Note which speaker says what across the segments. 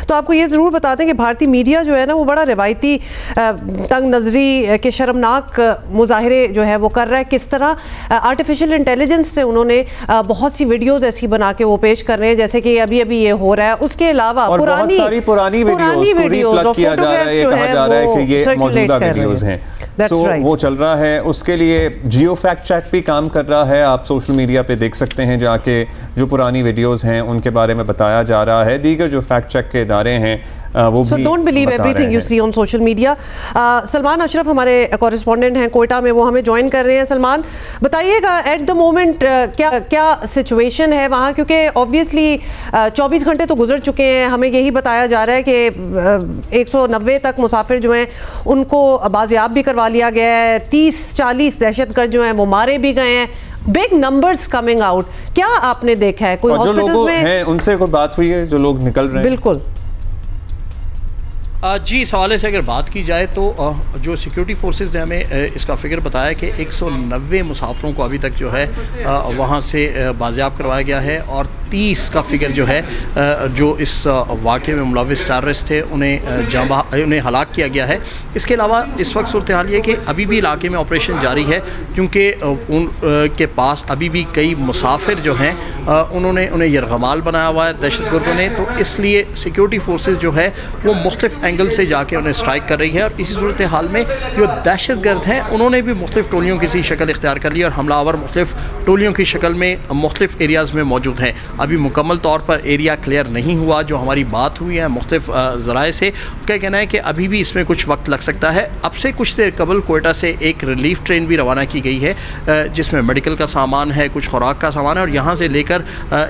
Speaker 1: तो आपको ये ज़रूर बता दें कि भारतीय मीडिया जो है ना वो बड़ा रिवायती तंग नज़री के शर्मनाक मुजाहरे जो है वो कर रहा है। किस तरह आर्टिफिशियल इंटेलिजेंस से उन्होंने बहुत सी वीडियोज़ ऐसी बना के वो पेश कर रहे हैं जैसे कि अभी अभी ये हो रहा है। उसके अलावा पुरानी वीडियोज़
Speaker 2: किया जा रहा है, कहा जा रहा है कि ये मौजूदा वीडियोज़ हैं। वो चल रहा है। उसके लिए जियो फैक्ट चेक भी काम कर रहा है। आप सोशल मीडिया पे देख सकते हैं जाके जो पुरानी वीडियोस हैं उनके बारे में बताया जा रहा है। दीगर जो फैक्ट चेक के इदारे हैं वो भी
Speaker 1: don't believe everything you see on social media. Salman Ashraf हमारे कॉरेस्पॉन्डेंट हैं कोयटा में, वो हमें ज्वाइन कर रहे हैं। सलमान, बताइएगा एट द मोमेंट क्या सिचुएशन है वहाँ, क्योंकि ऑब्वियसली 24 घंटे तो गुजर चुके हैं। हमें यही बताया जा रहा है कि 190 तक मुसाफिर जो हैं उनको बाजियाब भी करवा लिया गया है। 30-40 दहशतगर्द जो हैं वो मारे भी गए हैं। बिग नंबर्स कमिंग आउट, क्या आपने देखा है? कोई हॉस्पिटल्स में हैं
Speaker 2: उनसे कोई बात हुई है जो लोग निकल रहे हैं?
Speaker 1: बिल्कुल
Speaker 3: जी, इस हवाले से अगर बात की जाए तो जो सिक्योरिटी फोर्सेस ने हमें इसका फिगर बताया कि 190 मुसाफिरों को अभी तक जो है वहाँ से बाजियाब करवाया गया है और 30 का फिगर जो है जो इस वाक़े में मुलविस टेररिस्ट थे उन्हें हलाक किया गया है। इसके अलावा इस वक्त सूरत हाल ये कि अभी भी इलाके में ऑपरेशन जारी है क्योंकि उनके पास अभी भी कई मुसाफिर जो हैं उन्हें यरगमाल बनाया हुआ है दहशतगर्दों ने। तो इसलिए सिक्योरिटी फोर्सेस जो है वो मुख्तलिफ एंगल से जाके उन्हें स्ट्राइक कर रही है और इसी सूरत हाल में जो दहशतगर्द हैं उन्होंने भी मुख्तलिफ टोलियों की सी शक्ल इख्तियार कर ली और हमलावर मुख्तलिफ टोलियों की शक्ल में मुख्तलिफ एरियाज़ में मौजूद हैं। अभी मुकम्मल तौर पर एरिया क्लियर नहीं हुआ। जो हमारी बात हुई है मुख्तलिफ ज़राए से, क्या कहना है कि अभी भी इसमें कुछ वक्त लग सकता है। अब से कुछ देर कबल कोयटा से एक रिलीफ ट्रेन भी रवाना की गई है जिसमें मेडिकल का सामान है, कुछ खुराक का सामान है और यहाँ से लेकर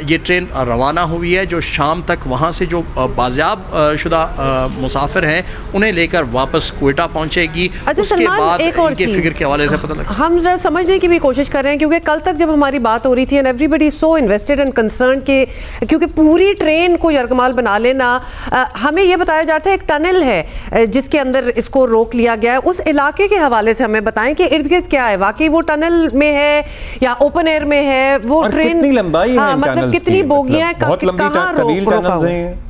Speaker 3: ये ट्रेन रवाना हुई है जो शाम तक वहाँ से जो बाजियाब शुदा मुसाफिर हैं उन्हें लेकर वापस कोयटा पहुंचेगी। उसके बाद
Speaker 1: एक और चीज़
Speaker 3: फिगर के हवाले से पता लगा,
Speaker 1: हम जरा समझने की भी कोशिश कर रहे हैं क्योंकि कल तक जब हमारी बात हो रही थी and everybody so invested and concern के क्योंकि पूरी ट्रेन को यरगमाल बना लेना, हमें यह बताया जाता है एक टनल है जिसके अंदर इसको रोक लिया गया है। उस इलाके के हवाले से हमें बताएं कि इर्द गिर्द क्या है, वाकई वो टनल में है या ओपन एयर में है, वो ट्रेन
Speaker 2: कितनी लंबाई है,
Speaker 1: मतलब कितनी बोगियां, कहाँ रोका है?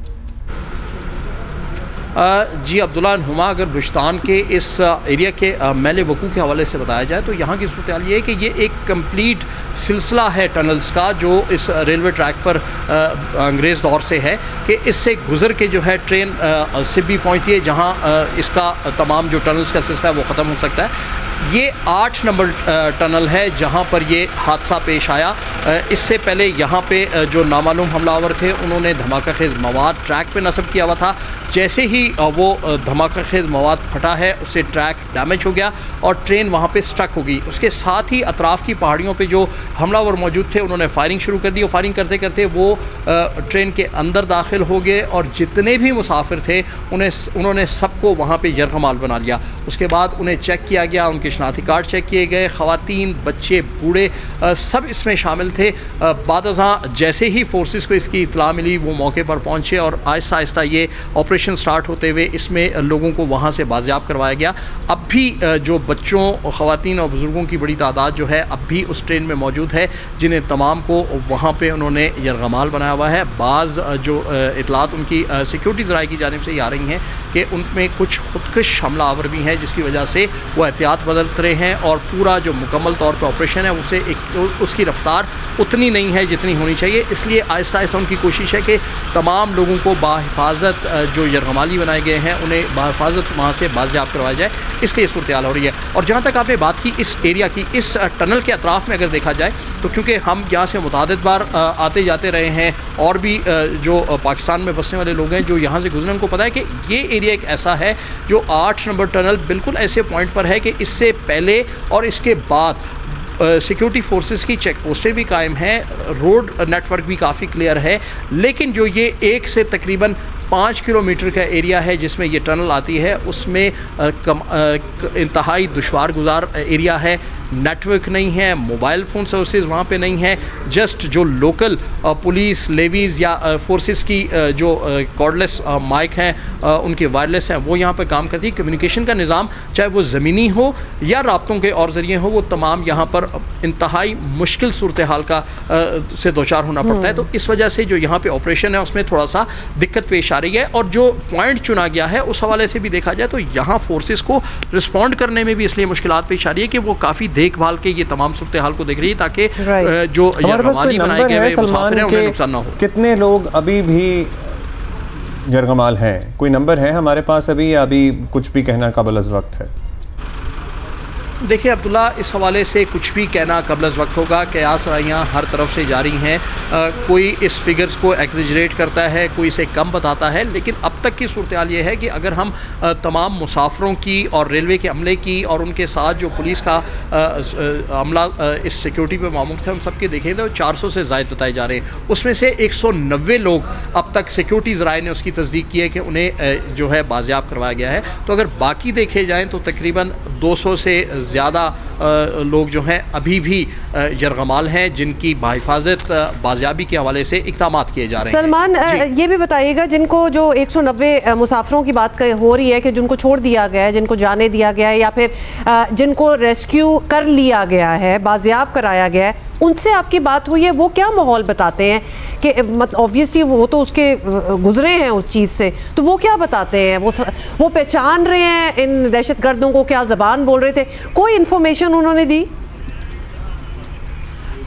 Speaker 3: जी अब्दुल्ला नुमा, अगर बुश्तान के इस एरिया के मेले वकू के हवाले से बताया जाए तो यहाँ की सूरत हाल ये है कि ये एक कंप्लीट सिलसिला है टनल्स का जो इस रेलवे ट्रैक पर अंग्रेज़ दौर से है कि इससे गुज़र के जो है ट्रेन सिब्बी पहुँचती है जहाँ इसका तमाम जो टनल्स का सिलसिला है वो ख़त्म हो सकता है। ये 8 नंबर टनल है जहाँ पर ये हादसा पेश आया। इससे पहले यहाँ पे जो नामालूम हमलावर थे उन्होंने धमाका खेज़ मवाद ट्रैक पे नस्ब किया हुआ था। जैसे ही वो धमाका खेज़ मवाद फटा है उससे ट्रैक डैमेज हो गया और ट्रेन वहाँ पे स्टक हो गई। उसके साथ ही अतराफ़ की पहाड़ियों पे जो हमलावर मौजूद थे उन्होंने फायरिंग शुरू कर दी और फायरिंग करते करते वो ट्रेन के अंदर दाखिल हो गए और जितने भी मुसाफिर थे उन्होंने सबको वहाँ पर यरगमाल बना लिया। उसके बाद उन्हें चेक किया गया, उनके शनाख्ती कार्ड चेक किए गए, ख़वातीन बच्चे बूढ़े सब इसमें शामिल थे। बादअज़ां जैसे ही फोर्सेस को इसकी इत्तला मिली वो मौके पर पहुँचे और आहिस्ता आहिस्ता ये ऑपरेशन स्टार्ट होते हुए इसमें लोगों को वहाँ से बाजियाब करवाया गया। अब भी जो बच्चों, ख़वातीन और बुज़ुर्गों की बड़ी तादाद जो है अब भी उस ट्रेन में मौजूद है जिन्हें तमाम को वहाँ पर उन्होंने यरगमाल बनाया हुआ है। बाज़ जो इतलात उनकी सिक्योरिटी ज़राए की जानिब से आ रही हैं कि उनमें कुछ खुदकश हमलावर भी हैं जिसकी वजह से वो एहतियात बदलते रहे हैं और पूरा जो मुकम्मल तौर पर ऑपरेशन है उसे उसकी रफ्तार उतनी नहीं है जितनी होनी चाहिए। इसलिए आहिस्ता आहिस्ता उनकी कोशिश है कि तमाम लोगों को बाहिफाजत जो यरगमाली बनाए गए हैं उन्हें बाहिफाजत वहाँ से बाजियाब करवाया जाए, इसलिए सूरत हाल हो रही है। और जहाँ तक आपने बात की इस एरिया की, इस टनल के अतराफ़ में अगर देखा जाए तो क्योंकि हम यहाँ से मुतादिद बार आते जाते रहे हैं और भी जो पाकिस्तान में बसने वाले लोग हैं जो यहाँ से गुजरे उनको पता है कि ये एरिया एक ऐसा है जो 8 नंबर टनल बिल्कुल ऐसे पॉइंट पर है कि इससे पहले और इसके बाद सिक्योरिटी फोर्सेस की चेक पोस्टें भी कायम हैं, रोड नेटवर्क भी काफ़ी क्लियर है। लेकिन जो ये 1 से तकरीबन 5 किलोमीटर का एरिया है जिसमें ये टनल आती है उसमें इंतहाई दुश्वार गुजार एरिया है। नेटवर्क नहीं है, मोबाइल फ़ोन सर्विसेज वहाँ पे नहीं है। जस्ट जो लोकल पुलिस लेवीज़ या फोर्सेस की जो कॉर्डलेस माइक हैं उनके वायरलेस हैं वो यहाँ पर काम करती है। कम्युनिकेशन का निज़ाम चाहे वो ज़मीनी हो या राब्तों के और ज़रिए हो, वो तमाम यहाँ पर इंतहाई मुश्किल सूरत हाल का से दो चार होना पड़ता है। तो इस वजह से जो यहाँ पे ऑपरेशन है उसमें थोड़ा सा दिक्कत पेश आ रही है। और जो पॉइंट चुना गया है उस हवाले से भी देखा जाए तो यहाँ फोर्सेस को रिस्पॉन्ड करने में भी इसलिए मुश्किलात पेश आ रही है कि वो काफ़ी देखभाल के ये तमाम सूरत हाल को देख रही है ताकि जो यरगमाली बनाए गए मुसाफिर हैं उन्हें नुकसान ना हो।
Speaker 2: कितने लोग अभी भी यरगमाल हैं, कोई नंबर है हमारे पास अभी, या अभी कुछ भी कहना काबिल वक्त है?
Speaker 3: देखिए अब्दुल्ला, इस हवाले से कुछ भी कहना कबल वक्त होगा। कयास राइयाँ हर तरफ से जारी हैं, कोई इस फिगर्स को एग्जेजरेट करता है, कोई इसे कम बताता है, लेकिन अब तक की सूरत हाल ये है कि अगर हम तमाम मुसाफरों की और रेलवे के अमले की और उनके साथ जो पुलिस का अमला इस सिक्योरिटी पर मामूल थे उन सब के देखें तो 400 से ज़ायद बताए जा रहे हैं। उसमें से 190 लोग अब तक सिक्योरिटी ज़राए ने उसकी तस्दीक की है कि उन्हें जो है बाजियाब करवाया गया है। तो अगर बाकी देखे जाएँ तो तकरीबन 200 से ज़्यादा लोग जो हैं अभी भी यरगमाल हैं जिनकी बाहिफाजत बाजियाबी के हवाले से इक़दामात किए जा रहे हैं।
Speaker 1: सलमान, ये भी बताइएगा, जिनको जो 190 मुसाफिरों की बात हो रही है कि जिनको छोड़ दिया गया है, जिनको जाने दिया गया है या फिर जिनको रेस्क्यू कर लिया गया है, बाजियाब कराया गया है, उनसे आपकी बात हुई है? वो क्या माहौल बताते हैं कि ऑब्वियसली वो तो उसके गुजरे हैं उस चीज़ से, तो वो क्या बताते हैं? वो पहचान रहे हैं इन दहशतगर्दों को? क्या ज़बान बोल रहे थे? कोई इन्फॉर्मेशन उन्होंने दी?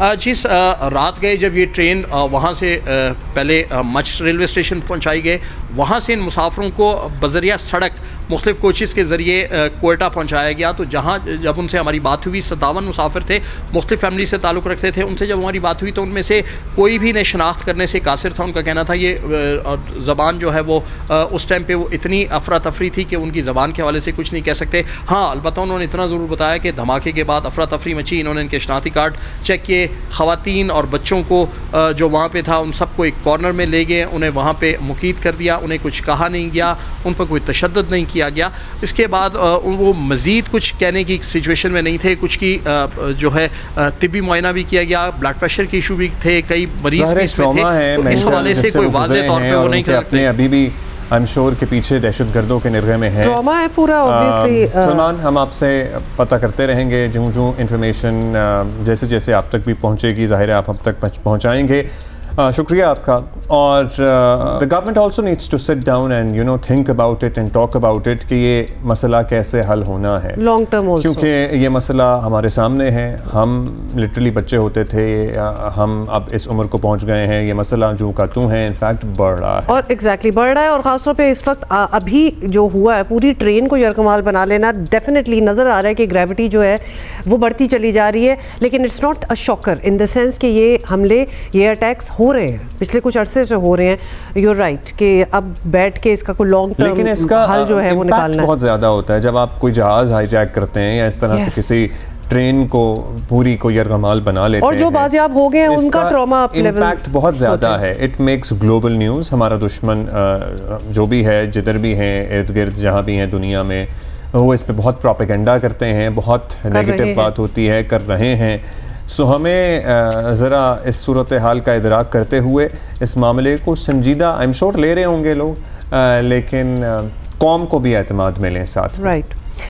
Speaker 3: जी, रात गए जब ये ट्रेन वहाँ से पहले मच रेलवे स्टेशन पहुँचाई गए, वहाँ से इन मुसाफिरों को बज़रिया सड़क मुख्तलिफ कोचेज़ के ज़रिए कोयटा पहुँचाया गया। तो जहाँ जब उनसे हमारी बात हुई, 57 मुसाफिर थे, मुख्तलिफ फैमिली से ताल्लुक़ रखते थे। उनसे जब हमारी बात हुई तो उनमें से कोई भी ने शनाख्त करने से कासिर था। उनका कहना था ये ज़बान जो है वो उस टाइम पर वो इतनी अफरा तफरी थी कि उनकी ज़बान के हवाले से कुछ नहीं कह सकते। हाँ, अलबत्ता उन्होंने इतना ज़रूर बताया कि धमाके के बाद अफरा तफरी मची, इन्होंने इनके शनाख्ती कार्ड चेक किए, ख़वातीन और बच्चों को जो वहाँ पे था उन सबको एक कॉर्नर में ले गए, उन्हें वहाँ पे मुकीद कर दिया, उन्हें कुछ कहा नहीं गया, उन पर कोई तशद्दुद नहीं किया गया। इसके बाद वो मज़ीद कुछ कहने की सिचुएशन में नहीं थे। कुछ की जो है तिब्बी मुआयना भी किया गया, ब्लड प्रेशर के इशू भी थे, कई मरीज़ भी इसमें थे। तो इस हवाले से कोई वाज़ेह तौर पर वो नहीं कर सकते।
Speaker 2: अभी भी आई एम श्योर के पीछे दहशतगर्दों के निर्गह में है,
Speaker 1: ट्रॉमा है पूरा ऑब्वियसली।
Speaker 2: सलमान, हम आपसे पता करते रहेंगे जो इंफॉर्मेशन जैसे जैसे आप तक भी पहुंचेगी, ज़ाहिर है आप हम तक पहुंचाएंगे। शुक्रिया आपका। और the government also needs to sit down and think about it and talk about it कि ये मसला कैसे हल होना है
Speaker 1: लॉन्ग टर्म ऑल्सो,
Speaker 2: क्योंकि ये मसला हमारे सामने है। हम लिटरली बच्चे होते थे, हम अब इस उम्र को पहुंच गए हैं, ये मसला जो का तू है इनफैक्ट बढ़ रहा है
Speaker 1: और एग्जैक्टली बढ़ रहा है। और ख़ासतौर पे इस वक्त अभी जो हुआ है, पूरी ट्रेन को यरगमाल बना लेना, डेफिनेटली नज़र आ रहा है कि ग्रेविटी जो है वो बढ़ती चली जा रही है। लेकिन it's not a shocker in the sense कि ये हमले, ये अटैक्स हो रहे हैं, पिछले कुछ अरसे से हो रहे हैं। यूर राइट कि अब बैठ के इसका कोई लॉन्ग टर्म
Speaker 2: लेकिन इसका
Speaker 1: हल जो है वो निकालना
Speaker 2: बहुत ज़्यादा होता है जब आप कोई जहाज़ हाईजैक करते हैं या इस तरह से किसी ट्रेन को पूरी को यरगमाल बना लेते हैं।
Speaker 1: और जो बाजियाब हो गए हैं उनका ट्रॉमा
Speaker 2: इम्पैक्ट बहुत ज़्यादा है। It makes global news. हमारा दुश्मन जो भी है, जिधर भी हैं, इर्द गिर्द जहाँ भी हैं दुनिया में, वो इस पर बहुत प्रोपेगेंडा करते हैं, बहुत नेगेटिव बात होती है, कर रहे हैं। सो हमें ज़रा इस सूरत हाल का इदराक करते हुए इस मामले को संजीदा आई एम श्योर ले रहे होंगे लोग, लेकिन कौम को भी एतमाद मिले साथ।
Speaker 1: राइट।